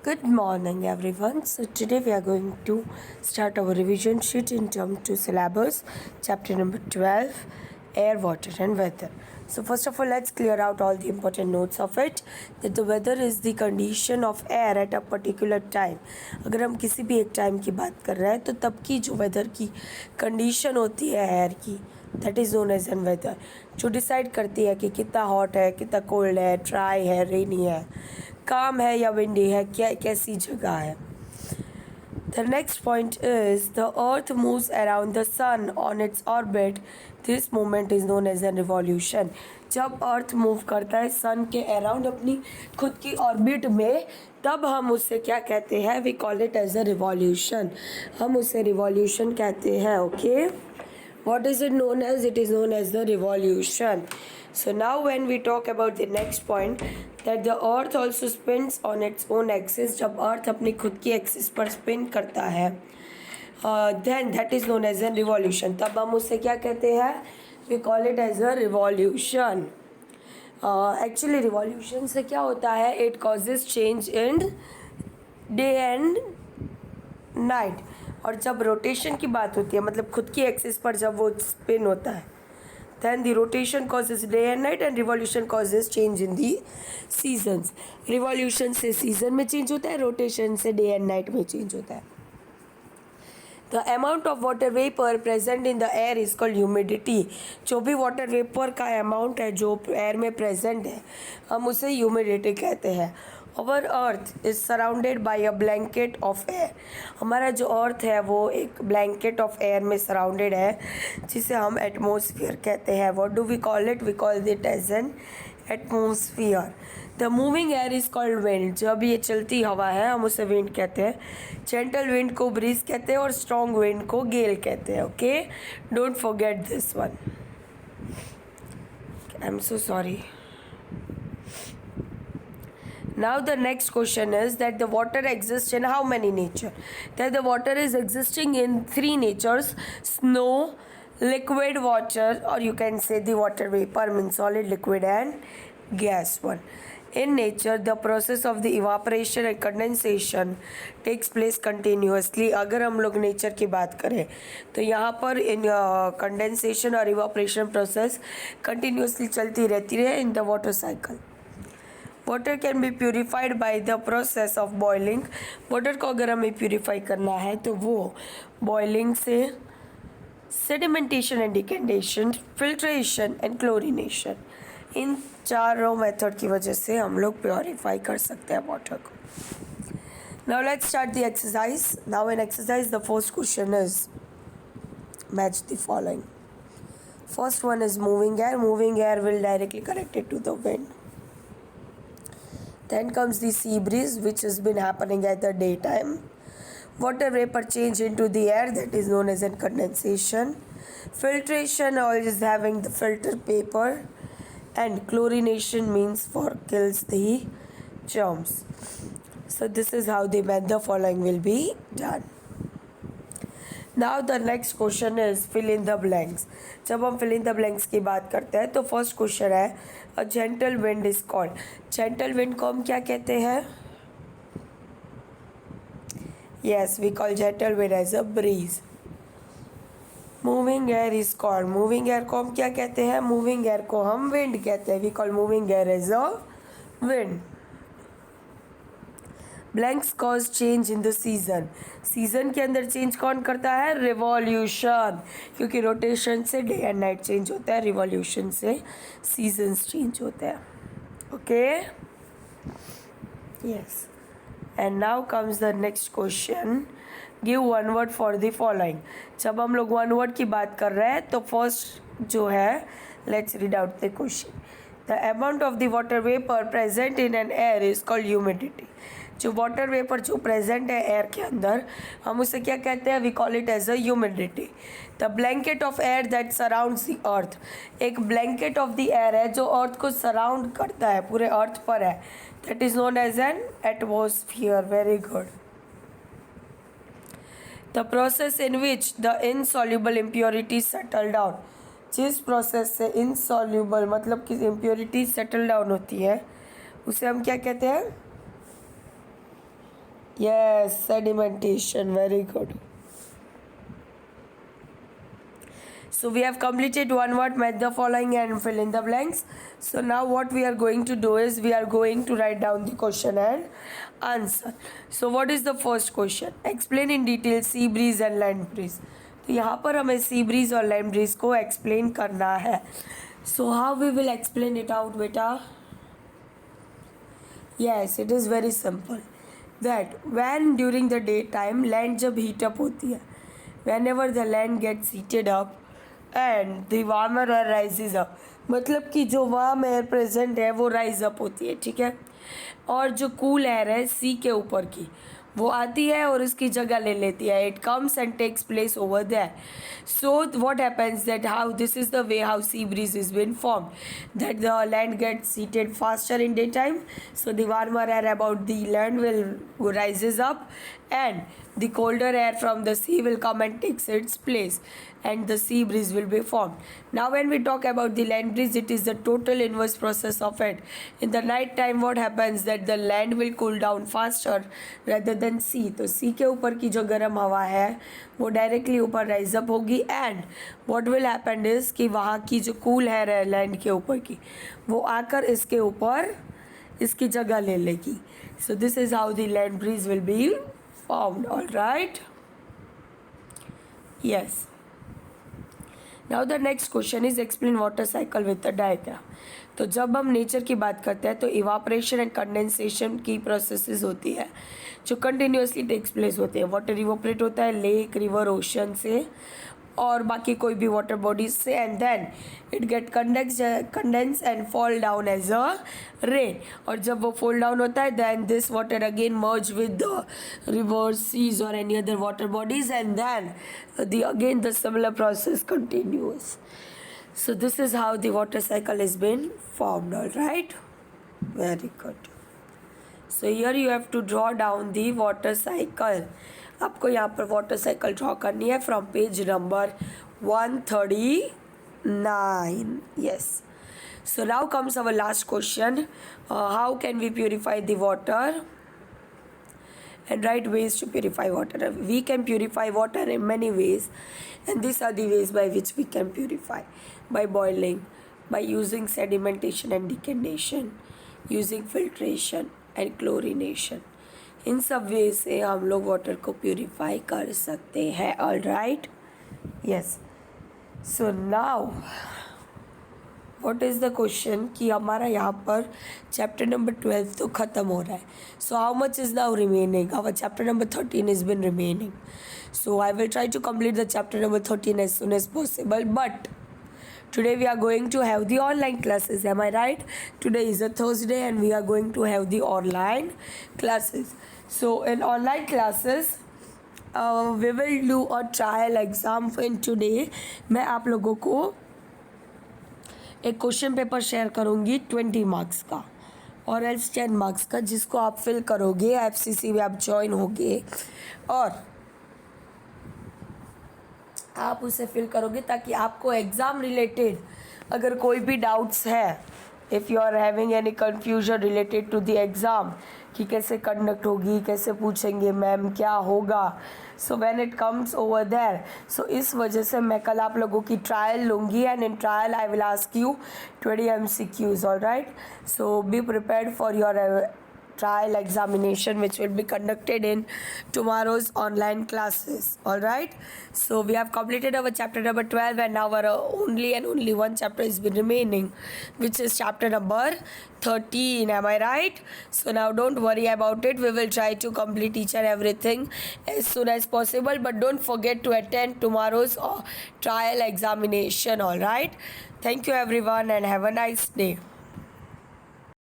Good morning, everyone. So today we are going to start our revision sheet in term 2 syllabus, chapter number 12, air, water and weather. So first of all, let's clear out all the important notes of it. That the weather is the condition of air at a particular time. अगर हम किसी भी एक time की बात कर रहे हैं तो तब की जो वेदर की कंडीशन होती है एयर की, that is known as an weather, जो डिसाइड करती है कि कितना हॉट है, कितना कोल्ड है, ड्राई है, रेनी है, काम है या विंडी है, क्या कैसी जगह है. The next point is the earth moves around the sun on its orbit. This movement is known as a revolution. जब अर्थ मूव करता है सन के अराउंड अपनी खुद की ऑर्बिट में, तब हम उससे क्या कहते हैं? We call it as a revolution. हम उसे रिवॉल्यूशन कहते हैं. Okay, what is it known as? It is known as the revolution. So now when we talk about the next point, that the earth also spins on its own axis. जब अर्थ अपनी खुद की axis पर spin करता है, then that is known as a revolution. तब हम उसे क्या कहते हैं? We call it as a revolution. Actually revolution से क्या होता है? It causes change in day and night. और जब रोटेशन की बात होती है, मतलब खुद की एक्सिस पर जब वो स्पिन होता है, then the rotation causes day and night and revolution causes change in the seasons. revolution से season में change होता है, rotation से day and night में change होता है. The amount of water vapor present in the air is called humidity. जो भी water vapor का amount है जो air में present है, हम उसे humidity कहते हैं. Our earth is surrounded by a blanket of air. हमारा जो अर्थ है वो एक blanket of air में surrounded है, जिसे हम atmosphere कहते हैं. What do we call it? We call it as an atmosphere. The moving air is called wind. जब ये चलती हवा है हम उसे wind कहते हैं. Gentle wind को breeze कहते हैं और strong wind को gale कहते हैं. Okay, don't forget this one. I'm so sorry. Now the next question is that the water exists in how many nature? That the water is existing in 3 natures: snow, liquid water, or you can say the water vapor means solid, liquid and gas one. In nature, the process of the evaporation and condensation takes place continuously. अगर हम लोग nature की बात करें तो यहाँ पर इन condensation और इवापोरेशन प्रोसेस कंटिन्यूसली चलती रहती है in the water cycle. Water can be purified by the process of boiling. Water को अगर हमें प्योरीफाई करना है तो वो बॉइलिंग से, sedimentation and decantation, filtration and chlorination, इन चारों मेथड की वजह से हम लोग प्योरीफाई कर सकते हैं वाटर को. Now let's start the exercise. Now in exercise the first question is match the following. First one is moving air. Moving air will directly connected to the wind. Then comes the sea breeze, which has been happening at the daytime. Water vapor change into the air, that is known as a condensation. Filtration is having the filter paper, and chlorination means for kills the germs. So this is how the following will be done. Now the next question is fill in the blanks. जब हम fill in the blanks की बात करते हैं तो first question है a gentle wind is called. gentle wind को हम क्या कहते हैं? Yes, we call gentle wind as a breeze. moving air is called. moving air को हम क्या कहते हैं? moving air को हम wind कहते हैं. we call moving air as a wind. Blanks cause change in the season. Season के अंदर चेंज कौन करता है? रिवॉल्यूशन, क्योंकि रोटेशन से डे एंड नाइट चेंज होता है, रिवॉल्यूशन से सीजन्स चेंज होते हैं. Okay, yes. And now comes the next question. Give one word for the following. जब हम लोग वन वर्ड की बात कर रहे हैं तो फर्स्ट जो है, let's read out the question. The amount of the water vapour present in an air is called humidity. जो वाटर वेपर जो प्रेजेंट है एयर के अंदर, हम उसे क्या कहते हैं? We call it as a humidity. The blanket of air that surrounds the earth. एक ब्लैंकेट ऑफ द एयर है जो अर्थ को सराउंड करता है, पूरे अर्थ पर है, that is known as an atmosphere. Very good. The process in which the insoluble impurities settle down. जिस प्रोसेस से इनसॉल्युबल मतलब कि इम्प्योरिटीज सेटल डाउन होती है उसे हम क्या कहते हैं? Yes, sedimentation. Very good. So we have completed one word, match the following and fill in the blanks. So now what we are going to do is we are going to write down the question and answer. So what is the first question? Explain in detail sea breeze and land breeze. तो यहाँ पर हमें sea breeze और land breeze को explain करना है. So how we will explain it out, बेटा? Yes, it is very simple. That when during the daytime land जब heat up होती है, whenever the land gets heated up and the warmer air rises up, मतलब कि जो warm air present है वो rise up होती है, ठीक है, और जो कूल एयर है सी के ऊपर की वो आती है और उसकी जगह ले लेती है. It comes and takes place over there. So what happens that how this is the way how sea breeze is been form, that the land gets heated faster in daytime, so the warmer air about the land will rises up and the colder air from the sea will come and takes its place and the sea breeze will be formed. Now when we talk about the land breeze, it is the total inverse process of it. In the night time what happens that the land will cool down faster rather than sea. तो sea के ऊपर की जो गर्म हवा है वो directly ऊपर राइज अप होगी and what will happen is कि वहाँ की जो कूल एयर है लैंड के ऊपर की वो आकर इसके ऊपर इसकी जगह ले लेगी. So this is how the land breeze will be formed. All right, yes. Now the next question is explain water cycle with a diagram. तो जब हम नेचर की बात करते हैं तो इवापोरेशन एंड कंडेंसेशन की प्रोसेसेस होती है जो कंटिन्यूसली टेक्स प्लेस होते हैं. वाटर इवोपरेट होता है लेक रिवर ओशन से और बाकी कोई भी वाटर बॉडीज से and then it get condense and fall down as a rain. और जब वो फॉल डाउन होता है then this water again merge with the rivers seas और any other water bodies and then again the similar process continues. So this is how the water cycle has been formed. All right, very good. So here you have to draw down the water cycle. आपको यहाँ पर water cycle draw करनी है from page number 139. Yes. So now comes our last question. How can we purify the water? And right ways to purify water. We can purify water in many ways, and these are the ways by which we can purify: by boiling, by using sedimentation and decantation, using filtration and chlorination. इन सब वे से हम लोग water को purify कर सकते हैं. All right, yes. So now what is the question कि हमारा यहाँ पर चैप्टर नंबर 12 तो ख़त्म हो रहा है. So how much is now remaining? Our chapter number 13 is been remaining. So I will try to complete the chapter number 13 as soon as possible. But today we are going to have the online classes. Am I right? Today is a Thursday and we are going to have the online classes. So in online classes we will do a trial exam. In today मैं आप लोगों को एक question paper share करूँगी 20 marks का और else 10 marks का, जिसको आप फिल करोगे, FCC में आप ज्वाइन होगे और आप उसे फिल करोगे ताकि आपको एग्ज़ाम रिलेटेड अगर कोई भी डाउट्स है, if you are having any confusion related to the exam कि कैसे कंडक्ट होगी, कैसे पूछेंगे मैम, क्या होगा, so when it comes over there. So इस वजह से मैं कल आप लोगों की ट्रायल लूँगी and in trial I will ask you 20 MCQs. All right, so be prepared for your trial examination which will be conducted in tomorrow's online classes. All right, so we have completed our chapter number 12 and now our only and only one chapter has been remaining, which is chapter number 13. Am I right? So now don't worry about it. We will try to complete each and everything as soon as possible, but don't forget to attend tomorrow's trial examination. All right, thank you everyone and have a nice day.